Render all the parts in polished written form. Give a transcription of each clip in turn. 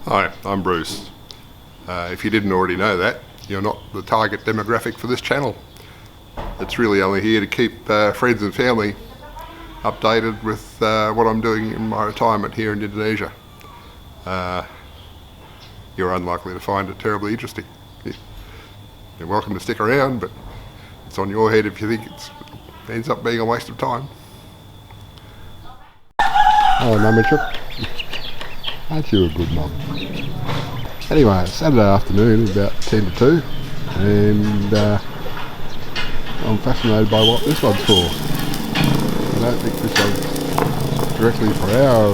Hi, I'm Bruce. If you didn't already know that, you're not the target demographic for this channel. It's really only here to keep friends and family updated with what I'm doing in my retirement here in Indonesia. You're unlikely to find it terribly interesting. You're welcome to stick around, but it's on your head if you think it ends up being a waste of time. Oh, no, Mitchell. Aren't you a good mum? Anyway, it's Saturday afternoon, about 10 to 2, and I'm fascinated by what this one's for. I don't think this one's directly for our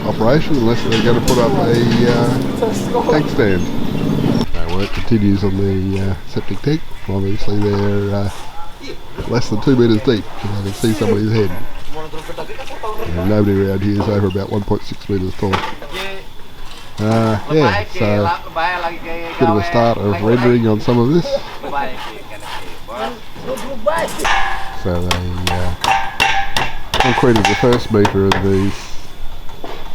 operation, unless they're going to put up a tank stand. Work continues on the septic tank. Obviously they're less than 2 metres deep, and I can see somebody's head. And nobody around here is over about 1.6 metres tall. Yeah, so bit of a start of rendering on some of this. So they concreted the first metre of these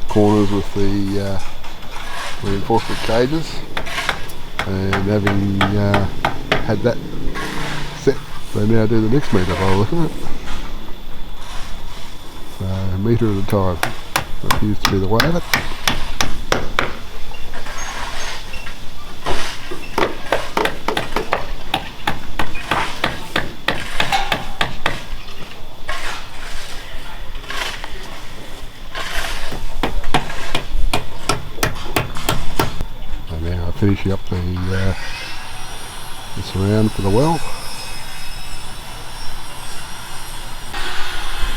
corners with the reinforcement cages, and having had that set, they now do the next metre by the look of it. So a metre at a time. That appears to be the way of it. And now finishing up the surround for the well.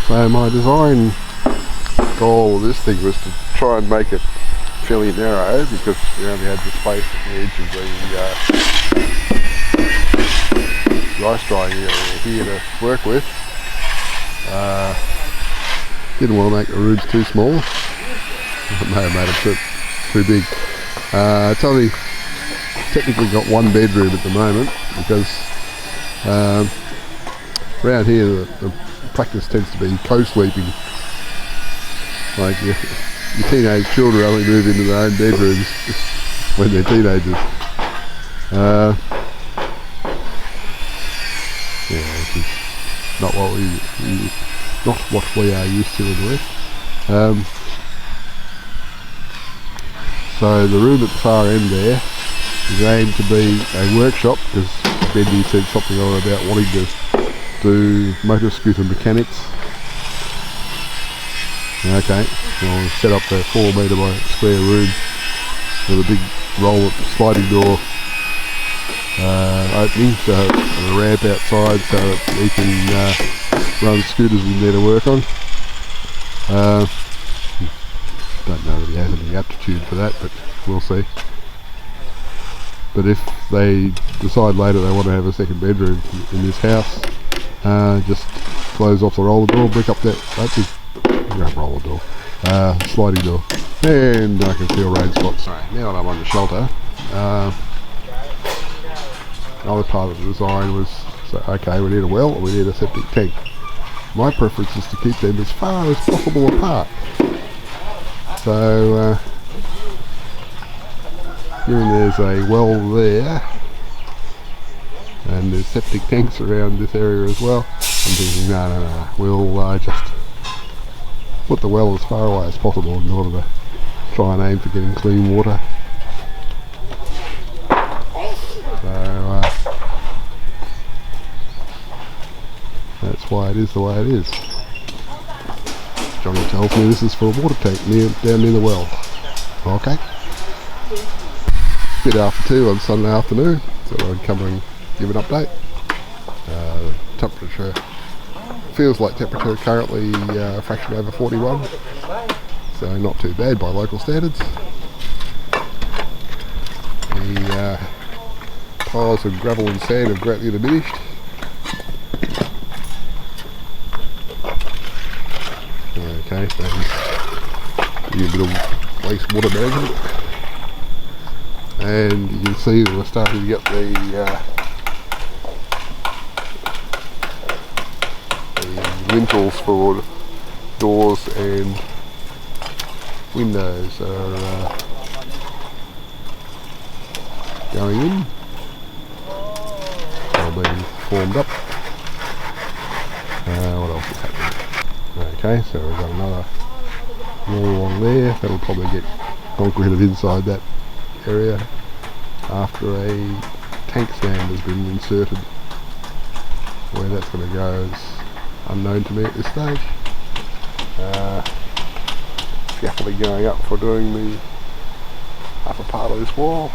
So my design goal of this thing was to try and make it fairly narrow, because we only had the space at the edge of the ice drying area here to work with. Didn't want to make the rooms too small. I may have made them too big. It's only technically got one bedroom at the moment, because around here the practice tends to be co-sleeping. Like your teenage children only move into their own bedrooms when they're teenagers. Yeah, which is not what we are used to in the West. So the room at the far end there is aimed to be a workshop, because Bendy said something on about wanting to do motor scooter mechanics. Okay, well, we'll set up a 4 metre by square room with a big roll sliding door opening, so, and a ramp outside so that we can run scooters in there to work on. Don't know that he has any aptitude for that, but we'll see. But if they decide later they want to have a second bedroom in this house, just close off the roller door, brick up that roller door, sliding door, and I can feel rain spots. Right, now that I'm on the shelter, another part of the design was, so okay, we need a well and we need a septic tank. My preference is to keep them as far as possible apart. So, given there's a well there, and there's septic tanks around this area as well, I'm thinking, no, we'll just put the well as far away as possible in order to try and aim for getting clean water. So that's why it is the way it is. Johnny tells me this is for a water tank down near the well. Okay. Bit after 2 on Sunday afternoon, so I'd come and give an update. Temperature feels like temperature currently a fraction over 41, so not too bad by local standards. The piles of gravel and sand have greatly diminished. Okay, so a bit of wastewater management, and you can see that we're starting to get the lintels for doors and windows are going in, they're being formed up. What else is happening? Okay, so we've got another wall along there. That'll probably get concreted inside that area after a tank stand has been inserted. Where that's going to go is unknown to me at this stage. Scaffolding going up for doing the upper part of this wall.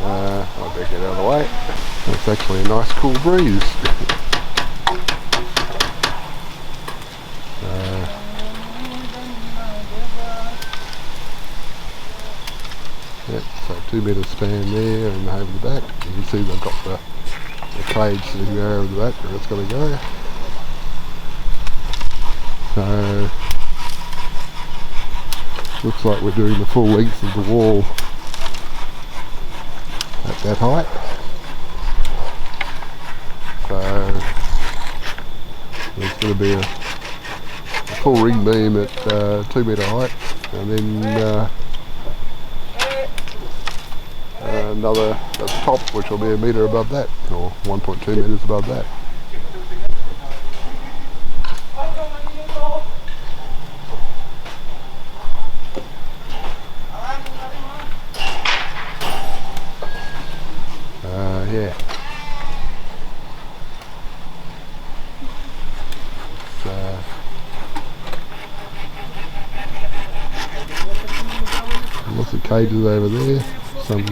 I better get out of the way. It's actually a nice cool breeze. Yep, so 2 metre span there and over the back. You can see they've got the cage sitting there over the back where it's going to go. So looks like we're doing the full length of the wall at that height. So there's going to be a full ring beam at 2 metre height, and then another at the top, which will be a metre above that, or 1.2 metres above that. Yeah. Lots of cages over there. Some.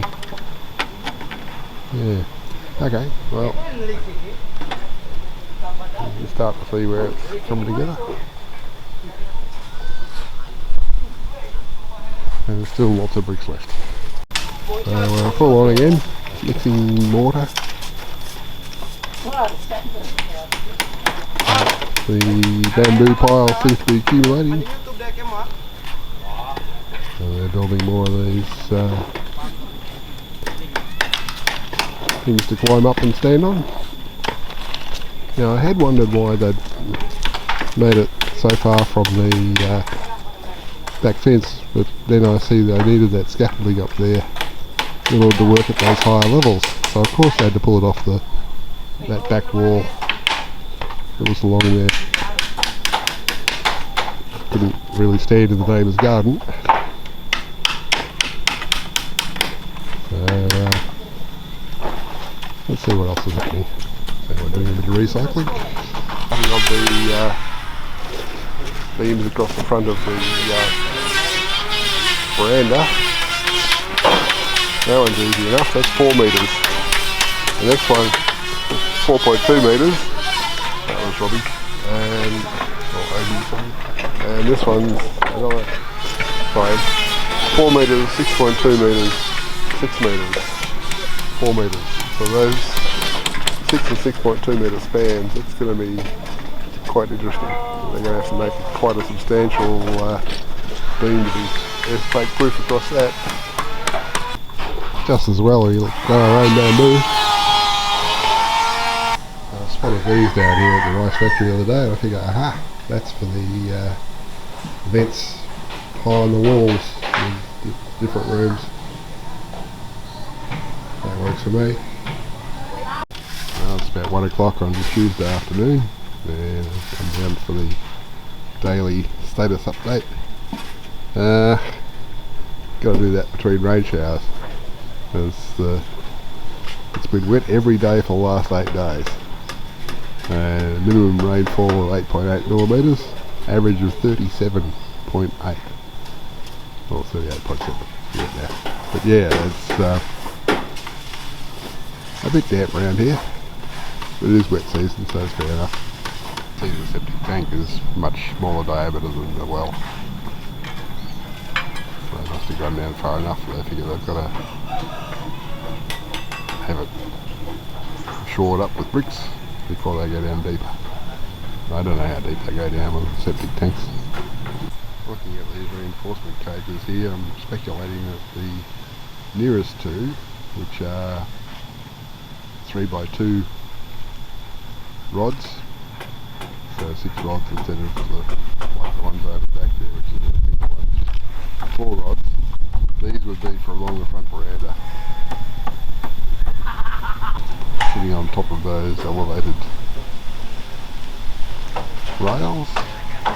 Yeah. Okay. Well, you start to see where it's coming together. And there's still lots of bricks left. So we're full on again. Mixing mortar. The bamboo pile seems to be accumulating. So they're building more of these things to climb up and stand on. Now I had wondered why they'd made it so far from the back fence, but then I see they needed that scaffolding up there in order to work at those higher levels. So of course they had to pull it off that back wall that was along there. Couldn't really stand in the neighbour's garden. So let's see what else is happening. So we're doing a bit of recycling. Cutting of the beams across the front of the veranda. That one's easy enough, that's 4 metres. The next one, 4.2 metres. That was Robbie. And this one's another 4 metres, 6.2 metres, 6 metres, 4 metres. So those 6 and 6.2 metre spans, it's going to be quite interesting. They're going to have to make quite a substantial beam to be earthquake proof across that. Just as well, you'll grow our own bamboo. I spotted these down here at the rice factory the other day, and I figure, aha, that's for the vents high on the walls in different rooms. That works for me. Well, it's about 1 o'clock on Tuesday afternoon, and I've come down for the daily status update. Got to do that between rain showers. It's been wet every day for the last 8 days. Minimum rainfall of 8.8 millimetres, average of 37.8. Or 38.7. But yeah, it's a bit damp around here. But it is wet season, so it's fair enough. See, the septic tank is much smaller diameter than the well. So they must have gone down far enough that they figure they've got to have it shored up with bricks before they go down deeper. I don't know how deep they go down with septic tanks. Looking at these reinforcement cages here, I'm speculating that the nearest two, which are 3x2 rods, so 6 rods instead of the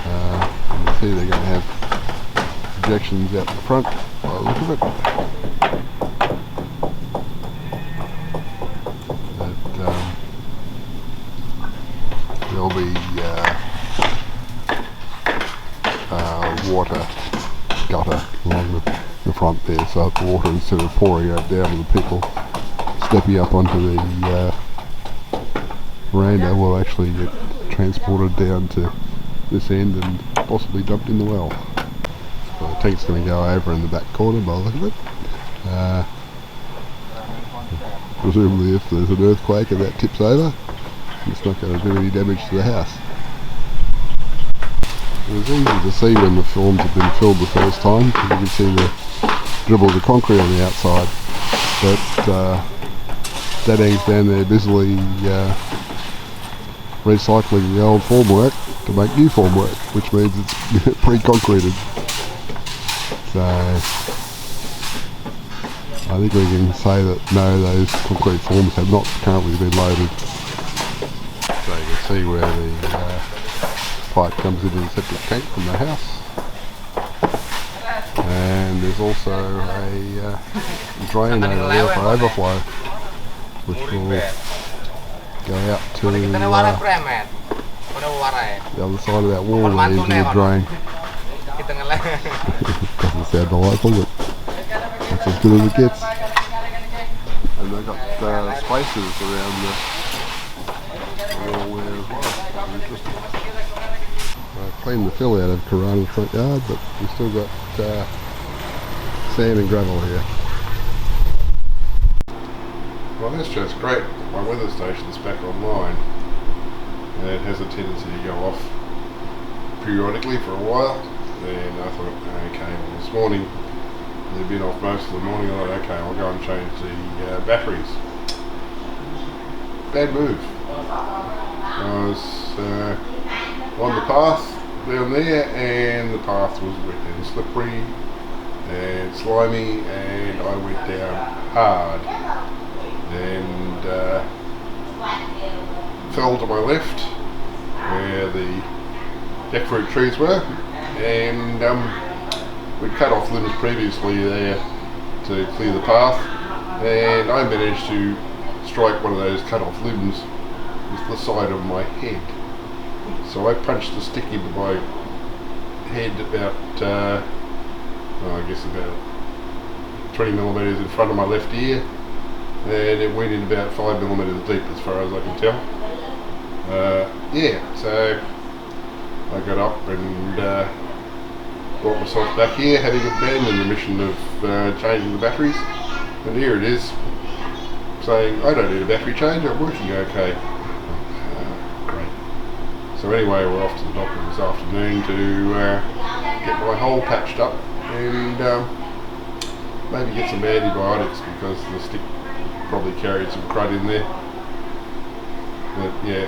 You can see they're going to have projections out the front by the look of it. But there'll be water gutter along the front there, so the water, instead of pouring out down to the people stepping up onto the veranda, will actually get transported down to this end and possibly dumped in the well. So the tank's going to go over in the back corner by the look of it. Presumably if there's an earthquake and that tips over, it's not going to do any damage to the house. It was easy to see when the forms have been filled the first time, because you can see the dribbles of concrete on the outside. But Dadang's down there busily recycling the old formwork to make new formwork, which means it's pre-concreted. So I think we can say that no, those concrete forms have not currently been loaded. So you can see where the pipe comes into the septic tank from the house, and there's also a drain over there for overflow, which will go out to the other side of that wall and into the drain. Doesn't sound delightful, but that's as good as it gets. And they've got spaces around the wall there as well. Interesting. Cleaned the fill out of Karana's front yard, but we've still got sand and gravel here. Well, that's just great. My weather station's back online, and it has a tendency to go off periodically for a while. And I thought, okay, well, this morning they've been off most of the morning. I thought, okay, I'll go and change the batteries. Bad move. I was on the path down there, and the path was wet and slippery and slimy, and I went down hard and fell to my left where the jackfruit trees were, and we'd cut off limbs previously there to clear the path, and I managed to strike one of those cut off limbs with the side of my head. So I punched a stick into my head about, I guess about 20 millimetres in front of my left ear, and it went in about 5 millimetres deep as far as I can tell. Yeah, so I got up and brought myself back here, having abandoned the mission of changing the batteries, and here it is, saying I don't need a battery change, I'm working okay. So anyway, we're off to the doctor this afternoon to get my hole patched up and maybe get some antibiotics, because the stick probably carried some crud in there. But yeah,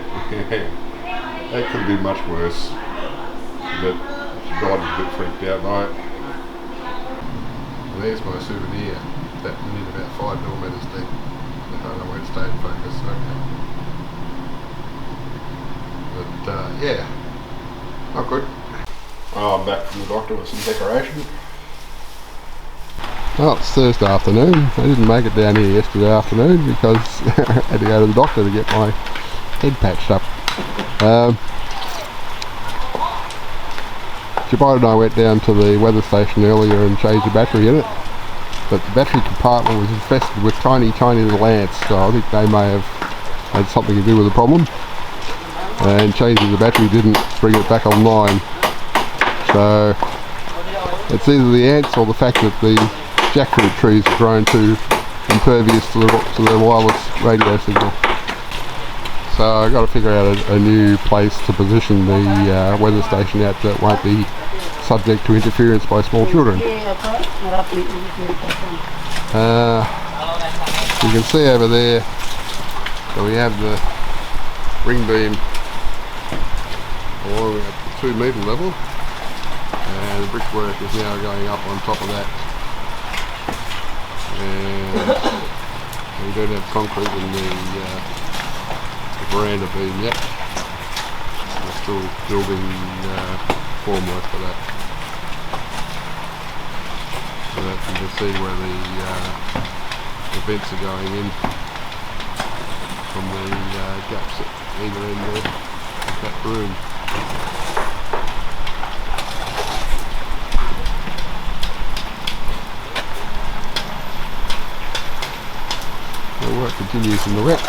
that could have been much worse. But God was a bit freaked out by it. Well, there's my souvenir. That went in about 5 millimetres deep. I don't know where it stayed focused. Okay. But yeah, not good. Well, I'm back from the doctor with some decoration. Well, it's Thursday afternoon. I didn't make it down here yesterday afternoon because I had to go to the doctor to get my head patched up. Jabide and I went down to the weather station earlier and changed the battery in it, but the battery compartment was infested with tiny little ants, so I think they may have had something to do with the problem. And changing the battery didn't bring it back online. So it's either the ants or the fact that the jackfruit trees have grown too impervious to the wireless radio signal. So I've got to figure out a new place to position the weather station at that won't be subject to interference by small children. You can see over there that we have the ring beam along at the 2 metre level, and the brickwork is now going up on top of that, and we don't have concrete in the veranda beam yet. We're still building formwork for that. So that you can see where the vents are going in from the gaps at either end there of that room. The work continues in the wet.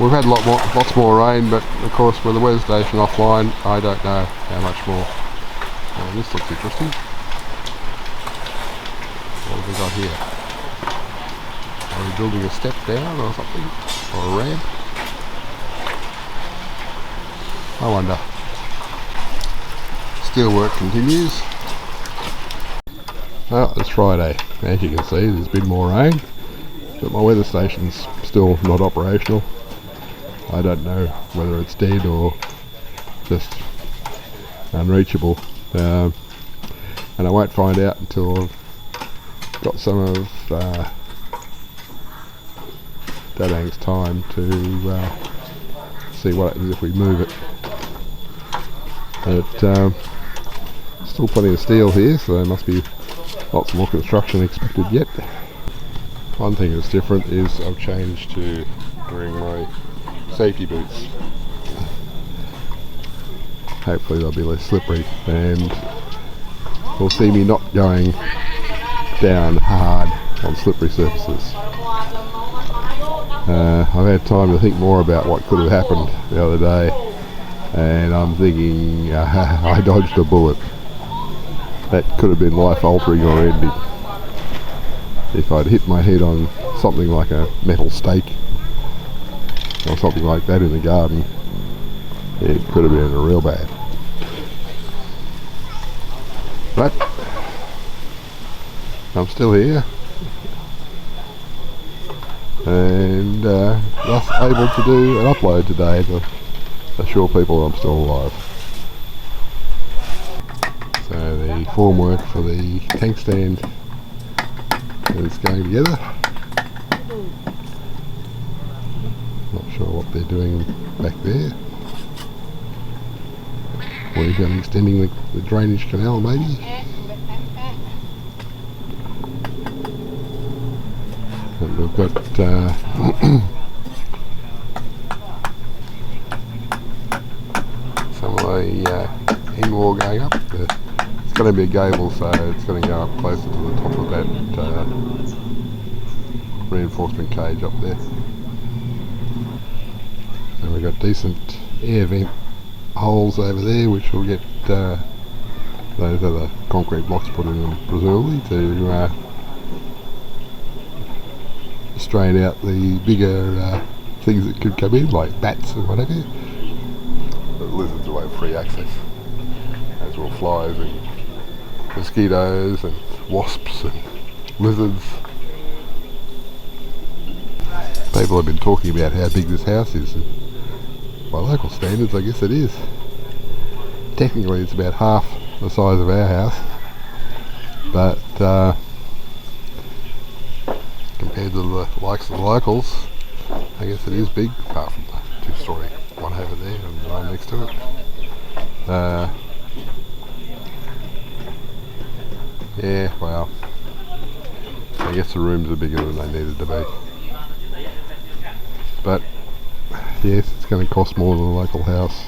We've had lots more rain, but of course with the weather station offline, I don't know how much more. This looks interesting. What have we got here? Are we building a step down or something? Or a ramp? I wonder. Steel work continues. Well, it's Friday. As you can see, there's been more rain, but my weather station's still not operational. I don't know whether it's dead or just unreachable, and I won't find out until I've got some of Dadang's time to see what happens if we move it. But still plenty of steel here, so there must be lots more construction expected yet. One thing that's different is I've changed to wearing my safety boots. Hopefully they'll be less slippery, and we'll see me not going down hard on slippery surfaces. I've had time to think more about what could have happened the other day, and I'm thinking I dodged a bullet. That could have been life altering or ending. If I'd hit my head on something like a metal stake or something like that in the garden, it could have been real bad. But I'm still here and thus able to do an upload today to assure people I'm still alive. So the formwork for the tank stand is going together. Not sure what they're doing back there. We're going to extending the drainage canal maybe. And we've got some of the end wall going up. It's going to be a gable, so it's going to go up closer to the top of that reinforcement cage up there. And we've got decent air vent holes over there, which will get those other concrete blocks put in them presumably to strain out the bigger things that could come in, like bats and whatever. The lizards will have free access, as will flies and mosquitoes and wasps and lizards. People have been talking about how big this house is, and by local standards I guess it is. Technically it's about half the size of our house, but compared to the likes of the locals, I guess it is big, apart from the two-storey one over there and the one next to it. Yeah, well, I guess the rooms are bigger than they needed to be. But yes, it's going to cost more than a local house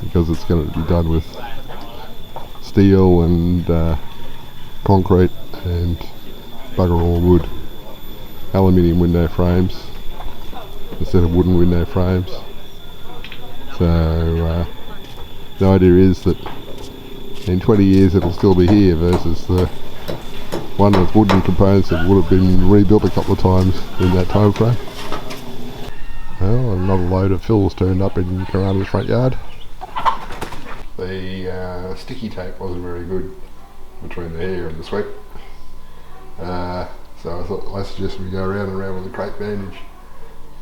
because it's going to be done with steel and concrete and bugger all wood. Aluminium window frames instead of wooden window frames. So the idea is that in 20 years it'll still be here versus the one with wooden components that would have been rebuilt a couple of times in that time frame. Well, another load of fills turned up in Karana's front yard. The sticky tape wasn't very good between the hair and the sweat. So I thought I suggested we go around and around with a crepe bandage.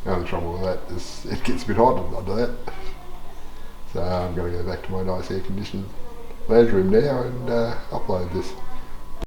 The only trouble with that is it gets a bit hot under that. So I'm going to go back to my nice air conditioned lounge room now and upload this.